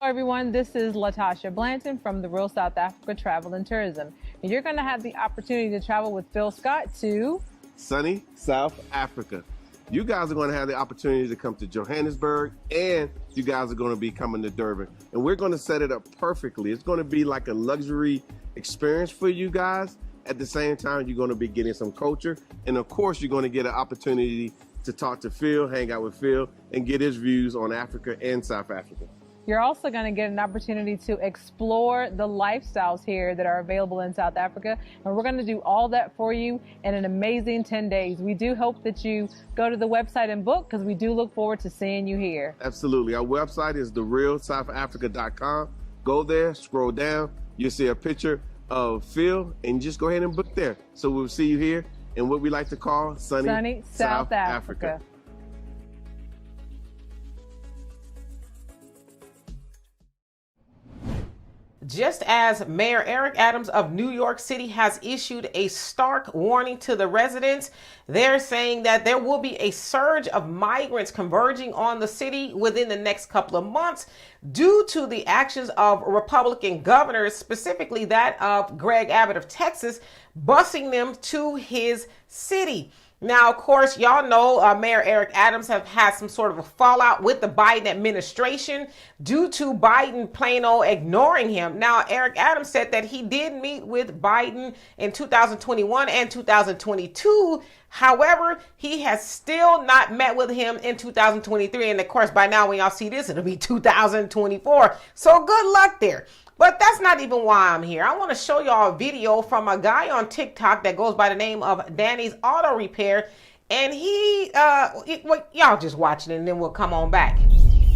Hello everyone, this is Latasha Blanton from the Real South Africa Travel and Tourism. And you're going to have the opportunity to travel with Phil Scott to sunny South Africa. You guys are going to have the opportunity to come to Johannesburg, and you guys are going to be coming to Durban. And we're going to set it up perfectly. It's going to be like a luxury experience for you guys. At the same time, you're going to be getting some culture. And of course, you're going to get an opportunity to talk to Phil, hang out with Phil, and get his views on Africa and South Africa. You're also going to get an opportunity to explore the lifestyles here that are available in South Africa. And we're going to do all that for you in an amazing 10 days. We do hope that you go to the website and book, because we do look forward to seeing you here. Absolutely. Our website is therealsouthafrica.com. Go there, scroll down. You'll see a picture of Phil, and just go ahead and book there. So we'll see you here in what we like to call sunny South Africa. Just as Mayor Eric Adams of New York City has issued a stark warning to the residents, they're saying that there will be a surge of migrants converging on the city within the next couple of months due to the actions of Republican governors, specifically that of Greg Abbott of Texas, busing them to his city. Now, of course, y'all know Mayor Eric Adams have had some sort of a fallout with the Biden administration due to Biden plain old ignoring him. Now, Eric Adams said that he did meet with Biden in 2021 and 2022. However, he has still not met with him in 2023. And of course, by now, when y'all see this, it'll be 2024. So good luck there. But that's not even why I'm here. I want to show y'all a video from a guy on TikTok that goes by the name of Danny's Auto Repair. And y'all just watch it and then we'll come on back.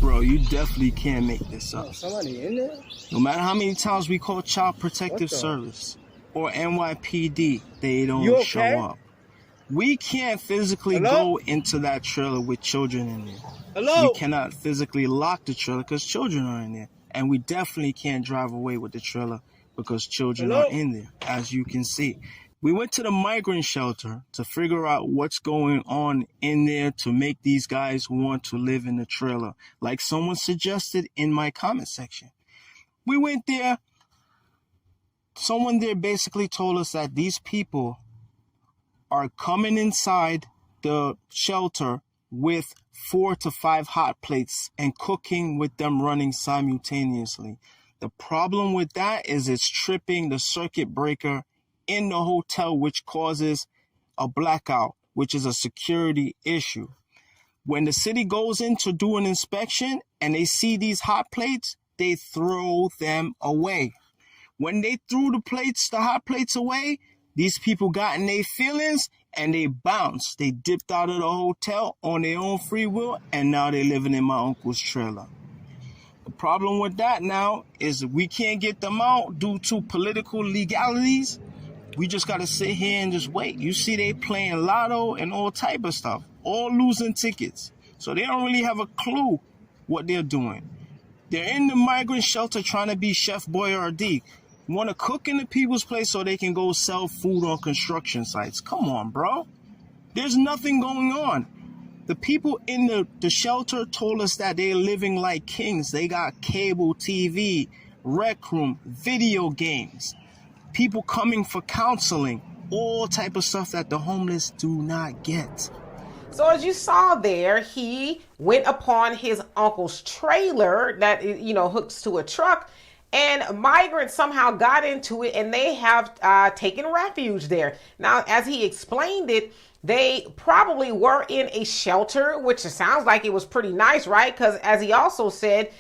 Bro, you definitely can't make this up. Somebody in there? No matter how many times we call Child Protective Service or NYPD, they don't show up. We can't physically go into that trailer with children in there. We cannot physically lock the trailer because children are in there. And we definitely can't drive away with the trailer because children are in there, as you can see. We went to the migrant shelter to figure out what's going on in there to make these guys want to live in the trailer, like someone suggested in my comment section. We went there. Someone there basically told us that these people are coming inside the shelter with 4 to 5 hot plates and cooking with them running simultaneously. The problem with that is it's tripping the circuit breaker in the hotel, which causes a blackout, which is a security issue. When the city goes in to do an inspection and they see these hot plates, they throw them away. When they threw the hot plates away, these people got in their feelings and they bounced. They dipped out of the hotel on their own free will, and now they're living in my uncle's trailer. The problem with that now is we can't get them out due to political legalities. We just got to sit here and just wait. You see they playing lotto and all type of stuff, all losing tickets. So they don't really have a clue what they're doing. They're in the migrant shelter trying to be Chef Boyardee. Want to cook in the people's place so they can go sell food on construction sites. Come on, bro. There's nothing going on. The people in the shelter told us that they're living like kings. They got cable TV, rec room, video games, people coming for counseling, all type of stuff that the homeless do not get. So as you saw there, he went upon his uncle's trailer that, hooks to a truck. And migrants somehow got into it, and they have taken refuge there. Now, as he explained it, they probably were in a shelter, which sounds like it was pretty nice, right? Because as he also said,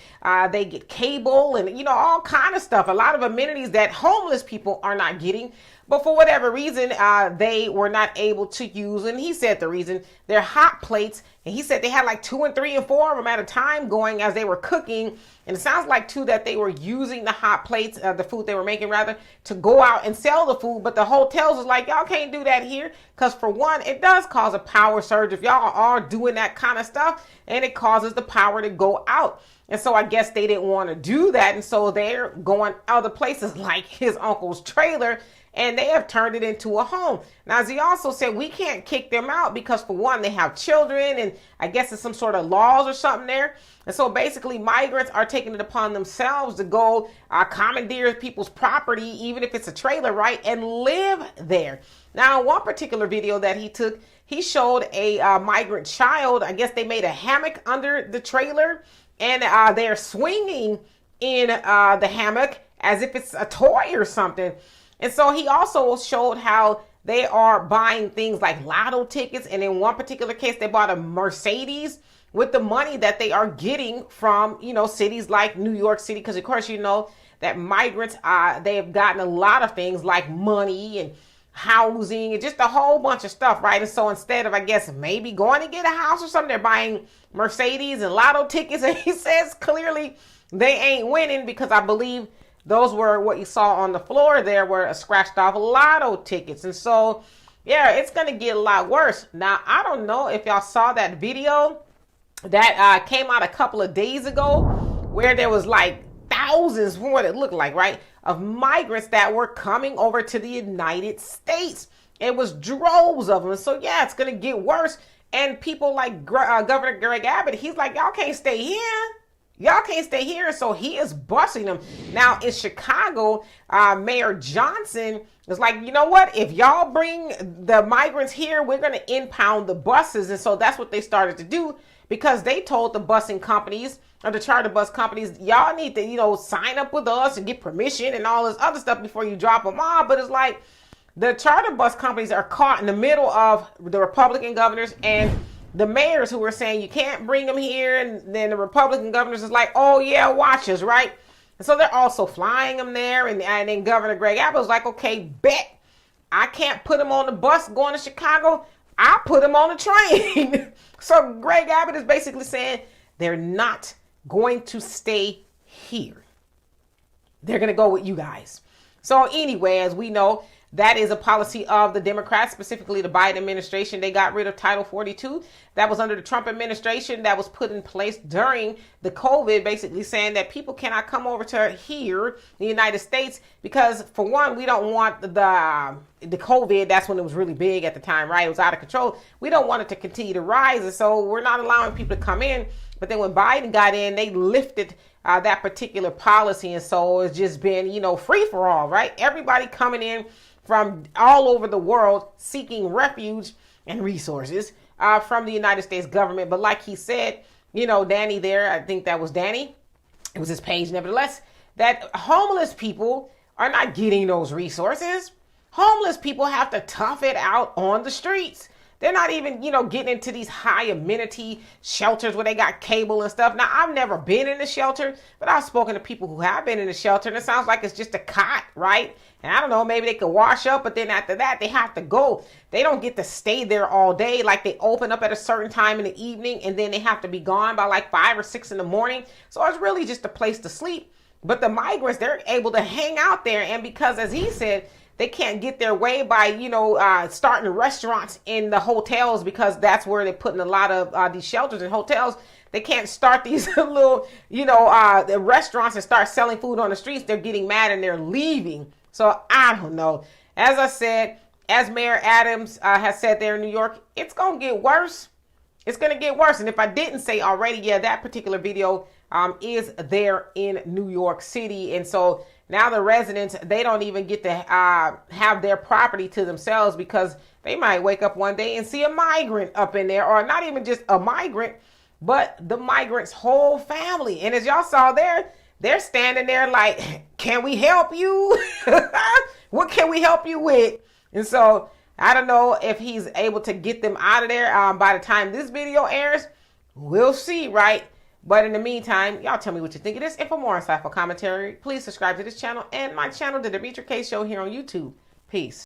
they get cable and, all kind of stuff, a lot of amenities that homeless people are not getting. But for whatever reason, they were not able to use, and he said the reason, they're hot plates. And he said they had like 2 and 3 and 4 of them at a time going as they were cooking. And it sounds like too that they were using the hot plates, the food they were making rather, to go out and sell the food. But the hotels was like, y'all can't do that here. Because for one, it does cause a power surge if y'all are doing that kind of stuff. And it causes the power to go out. And so I guess they didn't want to do that. And so they're going other places like his uncle's trailer and they have turned it into a home. Now, as he also said, we can't kick them out because, for one, they have children, and I guess it's some sort of laws or something there. And so basically, migrants are taking it upon themselves to go commandeer people's property, even if it's a trailer, right, and live there. Now, one particular video that he took, he showed a migrant child. I guess they made a hammock under the trailer, and they're swinging in the hammock as if it's a toy or something. And so he also showed how they are buying things like lotto tickets. And in one particular case, they bought a Mercedes with the money that they are getting from, cities like New York City. Because, of course, that migrants, they have gotten a lot of things like money and housing and just a whole bunch of stuff, right? And so instead of, I guess, maybe going to get a house or something, they're buying Mercedes and lotto tickets. And he says clearly they ain't winning, because I believe those were what you saw on the floor there were scratched off lotto tickets. And so, yeah, it's going to get a lot worse. Now, I don't know if y'all saw that video that came out a couple of days ago where there was like thousands, from what it looked like, right, of migrants that were coming over to the United States. It was droves of them. So, yeah, it's going to get worse. And people like Governor Greg Abbott, he's like, y'all can't stay here. Y'all can't stay here. So he is busing them. Now in Chicago, Mayor Johnson is like, you know what? If y'all bring the migrants here, we're going to impound the buses. And so that's what they started to do, because they told the busing companies, or the charter bus companies, y'all need to, sign up with us and get permission and all this other stuff before you drop them off. But it's like the charter bus companies are caught in the middle of the Republican governors and the mayors who were saying you can't bring them here, and then the Republican governors is like, oh yeah, watch us, right? And so they're also flying them there, and then Governor Greg Abbott was like, okay, bet I can't put them on the bus going to Chicago, I'll put them on the train. So Greg Abbott is basically saying they're not going to stay here. They're going to go with you guys. So anyway, as we know, that is a policy of the Democrats, specifically the Biden administration. They got rid of Title 42. That was under the Trump administration, that was put in place during the COVID, basically saying that people cannot come over to here, the United States, because for one, we don't want the COVID, that's when it was really big at the time, right? It was out of control. We don't want it to continue to rise. And so we're not allowing people to come in. But then when Biden got in, they lifted that particular policy. And so it's just been, free for all, right? Everybody coming in from all over the world seeking refuge and resources from the United States government. But like he said, Danny there, I think that was Danny, it was his page nevertheless, that homeless people are not getting those resources. Homeless people have to tough it out on the streets. They're not even, getting into these high amenity shelters where they got cable and stuff. Now, I've never been in a shelter, but I've spoken to people who have been in a shelter, and it sounds like it's just a cot, right? And I don't know, maybe they could wash up, but then after that, they have to go. They don't get to stay there all day. Like, they open up at a certain time in the evening, and then they have to be gone by like 5 or 6 in the morning. So it's really just a place to sleep. But the migrants, they're able to hang out there. And because, as he said, they can't get their way by, starting restaurants in the hotels, because that's where they're putting a lot of these shelters and hotels. They can't start these little, the restaurants and start selling food on the streets. They're getting mad and they're leaving. So I don't know. As I said, as Mayor Adams has said there in New York, it's going to get worse. It's going to get worse. And if I didn't say already, yeah, that particular video is there in New York City. And so now the residents, they don't even get to have their property to themselves, because they might wake up one day and see a migrant up in there, or not even just a migrant, but the migrant's whole family. And as y'all saw there, they're standing there like, can we help you? What can we help you with? And so I don't know if he's able to get them out of there by the time this video airs. We'll see, right? But in the meantime, y'all tell me what you think of this. And for more insightful commentary, please subscribe to this channel and my channel, The Demetra Kaye Show, here on YouTube. Peace.